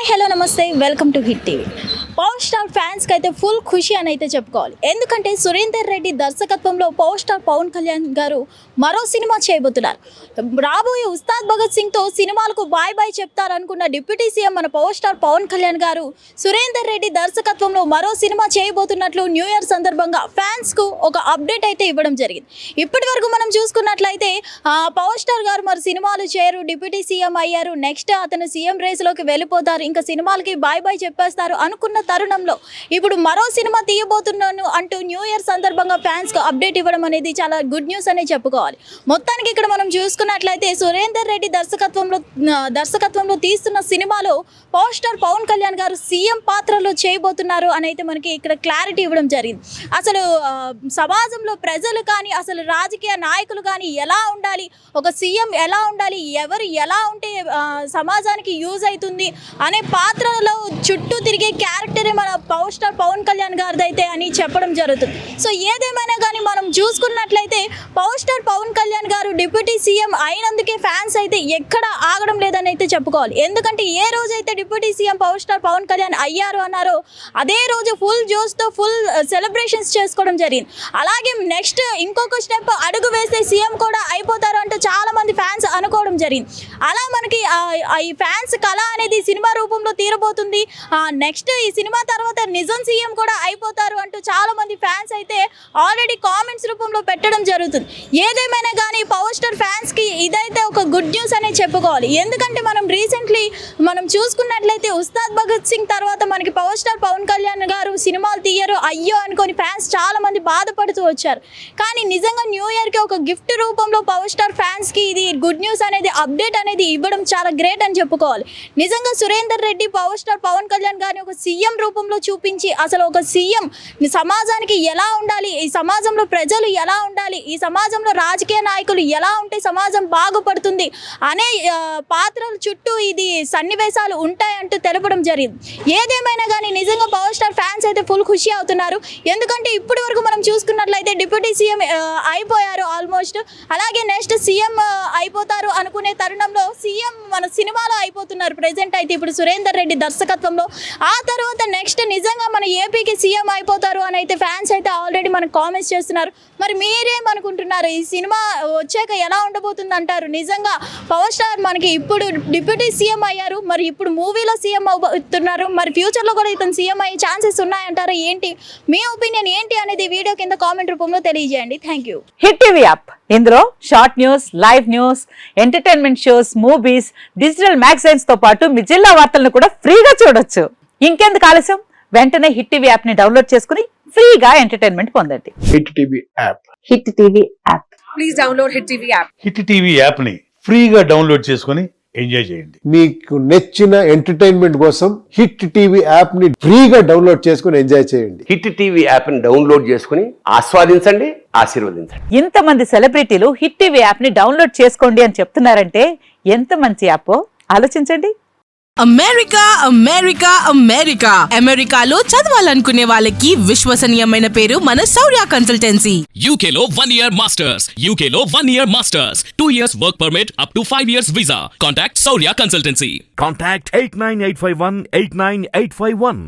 Hello నమస్తే welcome to hit TV. Power star ఫ్యాన్స్కి అయితే ఫుల్ ఖుషి అని అయితే చెప్పుకోవాలి. ఎందుకంటే సురేందర్ రెడ్డి దర్శకత్వంలో పవర్ స్టార్ పవన్ కళ్యాణ్ గారు మరో సినిమా చేయబోతున్నారు. రాబోయే ఉస్తాద్ భగత్ సింగ్తో సినిమాలకు బాయ్ బాయ్ చెప్తారనుకున్న డిప్యూటీ సీఎం మన పవర్ స్టార్ పవన్ కళ్యాణ్ గారు సురేందర్ రెడ్డి దర్శకత్వంలో మరో సినిమా చేయబోతున్నట్లు న్యూ ఇయర్ సందర్భంగా ఫ్యాన్స్కు ఒక అప్డేట్ అయితే ఇవ్వడం జరిగింది. ఇప్పటి వరకు మనం చూసుకున్నట్లయితే పవర్ స్టార్ గారు మరి సినిమాలు చేయరు, డిప్యూటీ సీఎం అయ్యారు, నెక్స్ట్ అతను సీఎం రేస్లోకి వెళ్ళిపోతారు, ఇంకా సినిమాలకి బాయ్ బాయ్ చెప్పేస్తారు అనుకున్న తరుణంలో ఇప్పుడు మరో సినిమా తీయబోతున్నాను అంటూ న్యూ ఇయర్ సందర్భంగా ఫ్యాన్స్కు అప్డేట్ ఇవ్వడం అనేది చాలా గుడ్ న్యూస్ అనే చెప్పుకోవాలి. మొత్తానికి ఇక్కడ మనం చూసుకున్నట్లయితే సురేందర్ రెడ్డి దర్శకత్వంలో తీస్తున్న సినిమాలో పవర్ స్టార్ పవన్ కళ్యాణ్ గారు సీఎం పాత్రలో చేయబోతున్నారు అని అయితే మనకి ఇక్కడ క్లారిటీ ఇవ్వడం జరిగింది. అసలు సమాజంలో ప్రజలు కానీ అసలు రాజకీయ నాయకులు కానీ ఎలా ఉండాలి, ఒక సీఎం ఎలా ఉండాలి, ఎవరు ఎలా ఉంటే సమాజానికి యూజ్ అవుతుంది అనే పాత్రలో చుట్టూ తిరిగే క్యారెక్టరే మన పవర్ స్టార్ పవన్ కళ్యాణ్ గారిది అయితే అని చెప్పడం జరుగుతుంది. సో ఏదేమైనా కానీ మనం చూసుకున్నట్లయితే పవర్ స్టార్ పవన్ కళ్యాణ్ గారు డిప్యూటీ సీఎం అయినందుకే ఫ్యాన్స్ అయితే ఎక్కడ ఆగడం లేదని అయితే చెప్పుకోవాలి. ఎందుకంటే ఏ రోజైతే deputy CM power star Pawan Kalyan అయ్యారు అన్నారో అదే రోజు ఫుల్ జోష్తో ఫుల్ సెలబ్రేషన్స్ చేసుకోవడం జరిగింది. అలాగే నెక్స్ట్ ఇంకొక స్టెప్ అడుగు వేస్తే సీఎం కూడా అయిపోతారు అంటూ చాలా మంది ఫ్యాన్స్ అనుకోవడం జరిగింది. అలా మనకి ఈ ఫ్యాన్స్ కళ అనేది సినిమా రూపంలో తీరబోతుంది. నెక్స్ట్ ఈ సినిమా తర్వాత నిజం సీఎం కూడా అయిపోతారు అంటూ చాలా మంది ఫ్యాన్స్ అయితే ఆల్రెడీ కామెంట్స్ రూపంలో పెట్టడం జరుగుతుంది. ఏదేమైనా కానీ పవర్ స్టార్ ఫ్యాన్స్కి ఇదైతే ఒక గుడ్ న్యూస్ అనే చెప్పుకోవాలి. ఎందుకంటే మనం రీసెంట్లీ చూసుకున్నట్లయితే ఉస్తాద్ భగత్ సింగ్ తర్వాత మనకి పవర్ స్టార్ పవన్ కళ్యాణ్ గారు సినిమాలు తీయరు అయ్యో అనుకొని ఫ్యాన్స్ చాలా మంది బాధపడుతూ వచ్చారు. కానీ నిజంగా న్యూ ఇయర్కి ఒక గిఫ్ట్ రూపంలో పవర్ స్టార్ ఫ్యాన్స్కి ఇది గుడ్ న్యూస్ అనేది అప్డేట్ అనేది ఇవ్వడం చాలా గ్రేట్ అని చెప్పుకోవాలి. నిజంగా సురేందర్ రెడ్డి పవర్ స్టార్ పవన్ కళ్యాణ్ గారిని ఒక సీఎం రూపంలో చూపించి అసలు ఒక సీఎం సమాజానికి ఎలా ఉండాలి, ఈ సమాజంలో ప్రజలు ఎలా ఉండాలి, ఈ సమాజంలో రాజకీయ నాయకులు ఎలా ఉంటే సమాజం బాగుపడుతుంది అనే పాత్రల చుట్టూ ఇది సన్నివేశాలు ఉంటాయంటూ తెలపడం జరిగింది. ఏదేమైనా కానీ నిజంగా పవర్ స్టార్ ఫ్యాన్స్ అయితే ఫుల్ ఖుషి అవుతున్నారు. ఎందుకంటే ఇప్పటి వరకు మనం చూసుకున్నట్లయితే డిప్యూటీ సీఎం అయిపోయారు ఆల్మోస్ట్, అలాగే నెక్స్ట్ సీఎం అయిపోతారు అనుకునే తరుణంలో సీఎం మన సినిమాలో అయిపోతున్నారు ప్రెజెంట్ అయితే ఇప్పుడు సురేందర్ రెడ్డి దర్శకత్వంలో. ఆ తర్వాత నెక్స్ట్ నిజంగా మన ఏపీకి సీఎం అయిపోతారు అని అయితే ఫ్యాన్స్ అయితే ఆల్రెడీ మనకు కామెంట్స్ చేస్తున్నారు. మరి మీరేమనుకుంటున్నారు, ఈ సినిమా వచ్చాక ఎలా ఉండబోతుంది అంటారు? నిజంగా పవర్ స్టార్ మనకి ఇప్పుడు డిప్యూటీ సీఎం అయ్యారు, మరి ఇప్పుడు మూవీలో సీఎం అవుతున్నారు, మరి ఫ్యూచర్లో కూడా ఇతను సీఎం అయ్యే ఛాన్సెస్ ఉన్నాయంటారా? ఏంటి మీ ఒపీనియన్ ఏంటి అనేది వీడియో కింద కామెంట్ రూపంలో తెలియజేయండి. Thank you. Hit TV app, ఇందులో short news, live news, entertainment shows, movies, digital magazines తో పాటు మీ జిల్లా వార్తలను కూడా ఫ్రీగా చూడొచ్చు. ఇంకెందుకు ఆలస్యం, వెంటనే హిట్ టీవీ యాప్ ని డౌన్లోడ్ చేసుకుని ఫ్రీగా ఎంటర్టైన్మెంట్ పొందండి. Hit TV app. Hit TV app. Please download hit TV app. Hit TV app ని ఫ్రీగా డౌన్లోడ్ చేసుకుని ఎంజాయ్ చేయండి. మీకు నచ్చిన ఎంటర్టైన్మెంట్ కోసం హిట్ టీవీ యాప్ ని ఫ్రీగా డౌన్లోడ్ చేసుకుని ఎంజాయ్ చేయండి. హిట్ టీవీ యాప్ ని డౌన్లోడ్ చేసుకుని ఆస్వాదించండి, ఆశీర్వదించండి. ఇంతమంది సెలబ్రిటీలు హిట్ టీవీ యాప్ ని డౌన్లోడ్ చేసుకోండి అని చెప్తున్నారంటే ఎంత మంచి యాప్ ఆలోచించండి. అమెరికా అమెరికా అమెరికా అమెరికాలో చదవాలనుకునే వాళ్ళకి విశ్వసనీయమైన పేరు మన శౌర్య కన్సల్టెన్సీ. UK లో 1 year masters. UK లో 1 year masters. 2 years work permit up to 5 years visa. Contact Saurya Consultancy. Contact 89851 89851.